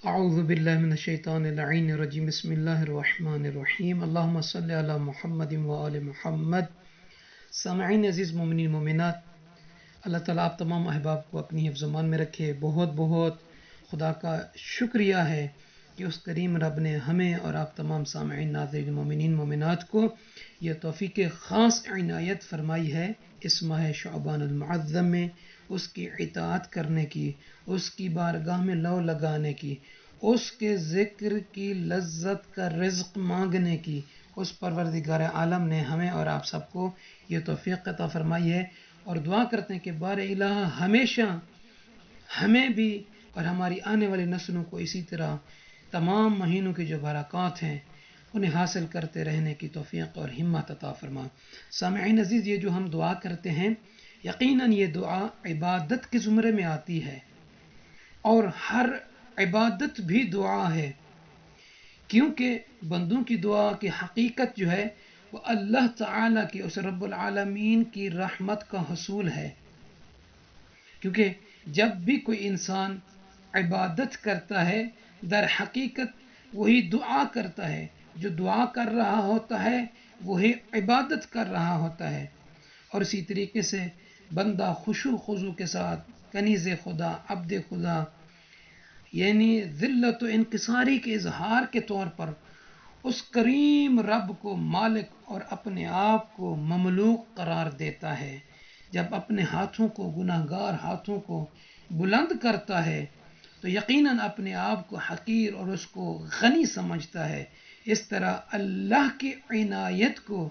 اعوذ باللہ من الشیطان اللعین الرجیم بسم اللہ الرحمن الرحیم اللہم صلی علی محمد وآل محمد۔ سامعین عزیز، مومنین مومنات، اللہ تعالیٰ آپ تمام احباب کو اپنی حفظ و امان میں رکھے۔ بہت بہت خدا کا شکریہ ہے کہ اس کریم رب نے ہمیں اور آپ تمام سامعین ناظرین مومنین مومنات کو یہ توفیق خاص عنایت فرمائی ہے اس ماہ شعبان المعظم میں اس کی اطاعت کرنے کی، اس کی بارگاہ میں لو لگانے کی، اس کے ذکر کی لذت کا رزق مانگنے کی۔ اس پروردگار عالم نے ہمیں اور آپ سب کو یہ توفیق عطا فرمائی ہے، اور دعا کرتے ہیں کہ بار الہ ہمیشہ ہمیں بھی اور ہماری آنے والی نسلوں کو اسی طرح تمام مہینوں کی جو برکات ہیں انہیں حاصل کرتے رہنے کی توفیق اور ہمت عطا فرما۔ سامعین عزیز، یہ جو ہم دعا کرتے ہیں، یقیناً یہ دعا عبادت کے زمرے میں آتی ہے، اور ہر عبادت بھی دعا ہے، کیونکہ بندوں کی دعا کی حقیقت جو ہے وہ اللہ تعالیٰ کی، اس رب العالمین کی رحمت کا حصول ہے۔ کیونکہ جب بھی کوئی انسان عبادت کرتا ہے، در حقیقت وہی دعا کرتا ہے، جو دعا کر رہا ہوتا ہے وہی عبادت کر رہا ہوتا ہے۔ اور اسی طریقے سے بندہ خشوع خضوع کے ساتھ کنیز خدا، عبد خدا، یعنی ذلت و انکساری کے اظہار کے طور پر اس کریم رب کو مالک اور اپنے آپ کو مملوک قرار دیتا ہے۔ جب اپنے ہاتھوں کو، گناہ گار ہاتھوں کو بلند کرتا ہے تو یقیناً اپنے آپ کو حقیر اور اس کو غنی سمجھتا ہے۔ اس طرح اللہ کی عنایت کو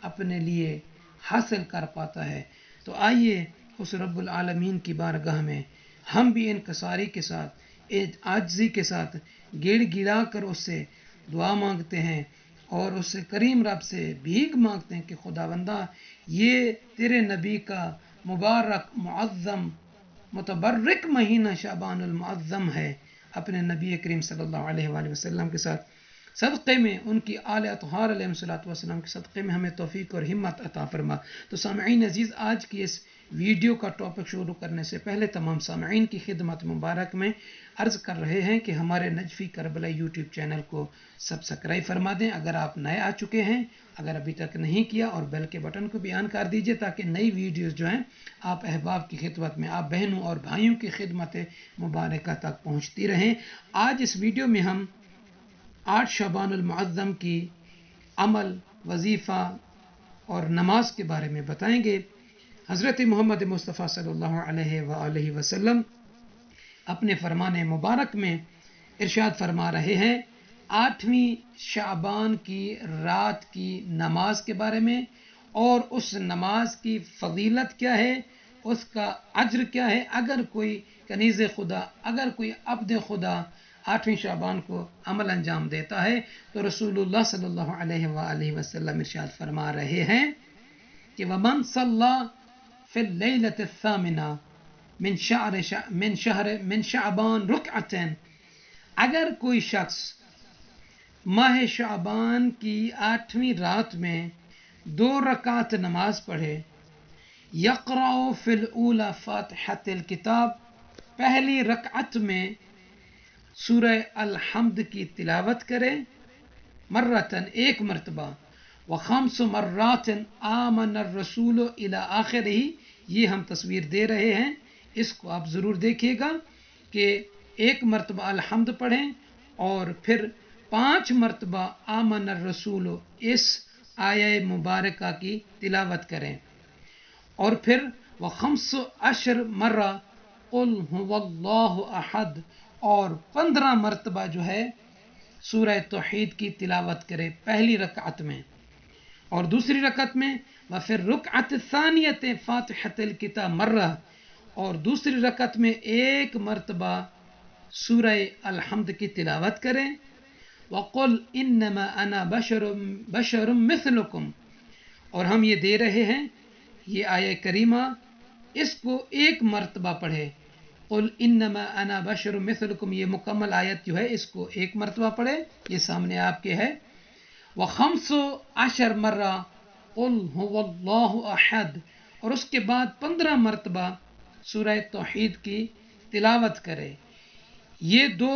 اپنے لیے حاصل کر پاتا ہے۔ تو آئیے اس رب العالمین کی بارگاہ میں ہم بھی انکساری کے ساتھ، عاجزی کے ساتھ گڑ گڑا کر اس سے دعا مانگتے ہیں، اور اس سے کریم رب سے بھیک مانگتے ہیں کہ خداوندہ، یہ تیرے نبی کا مبارک معظم متبرک مہینہ شعبان المعظم ہے، اپنے نبی کریم صلی اللہ علیہ وآلہ وسلم کے ساتھ صدقے میں، ان کی آل اطہار علیہ السلام کے صدقے میں ہمیں توفیق اور ہمت عطا فرما۔ تو سامعین عزیز، آج کی اس ویڈیو کا ٹاپک شروع کرنے سے پہلے تمام سامعین کی خدمت مبارک میں عرض کر رہے ہیں کہ ہمارے نجفی کربلا یوٹیوب چینل کو سبسکرائب فرما دیں اگر آپ نئے آ چکے ہیں، اگر ابھی تک نہیں کیا، اور بیل کے بٹن کو بھی آن کر دیجئے تاکہ نئی ویڈیوز جو ہیں آپ احباب کی خدمت میں، آپ بہنوں اور بھائیوں کی خدمت مبارکہ تک پہنچتی رہیں۔ آج اس ویڈیو میں ہم 8 شعبان المعظم کی عمل، وظیفہ اور نماز کے بارے میں بتائیں گے۔ حضرت محمد مصطفیٰ صلی اللہ علیہ وآلہ وسلم اپنے فرمان مبارک میں ارشاد فرما رہے ہیں 8ویں شعبان کی رات کی نماز کے بارے میں، اور اس نماز کی فضیلت کیا ہے، اس کا اجر کیا ہے۔ اگر کوئی کنیز خدا، اگر کوئی عبد خدا 8ویں شعبان کو عمل انجام دیتا ہے تو رسول اللہ صلی اللہ علیہ وآلہ وسلم ارشاد فرما رہے ہیں کہ وَمَنْ صَلَّى فِي اللَّيْلَةِ الثَّامِنَةِ من شعبان رکعتین، اگر کوئی شخص ماہ شعبان کی 8ویں رات میں 2 رکعت نماز پڑھے، یقرأ فی الاولی فاتحۃ الکتاب، پہلی رکعت میں سورہ الحمد کی تلاوت کرے، مرتن، ایک مرتبہ، وخمس مرات آمن الرسول الی آخرہ، یہ ہم تصویر دے رہے ہیں، اس کو آپ ضرور دیکھیے گا کہ ایک مرتبہ الحمد پڑھیں اور پھر 5 مرتبہ آمن الرسول اس آیہ مبارکہ کی تلاوت کریں، اور پھر و15 مرہ قل هو اللہ احد، اور 15 مرتبہ جو ہے سورہ توحید کی تلاوت کرے پہلی رکعت میں، اور دوسری رکعت میں وفی الرکعۃ الثانیۃ فاتحۃ الکتاب مرہ، اور دوسری رکعت میں 1 مرتبہ سورہ الحمد کی تلاوت کریں، وقل انما انا بشر مثلکم، اور ہم یہ دے رہے ہیں یہ آیہ کریمہ، اس کو 1 مرتبہ پڑھے، قل انما انا بشر مثلکم، یہ مکمل آیت جو ہے اس کو 1 مرتبہ پڑھے، یہ سامنے آپ کے ہے، و15 مرہ قل هو اللہ احد، اور اس کے بعد 15 مرتبہ سورہ توحید کی تلاوت کرے۔ یہ 2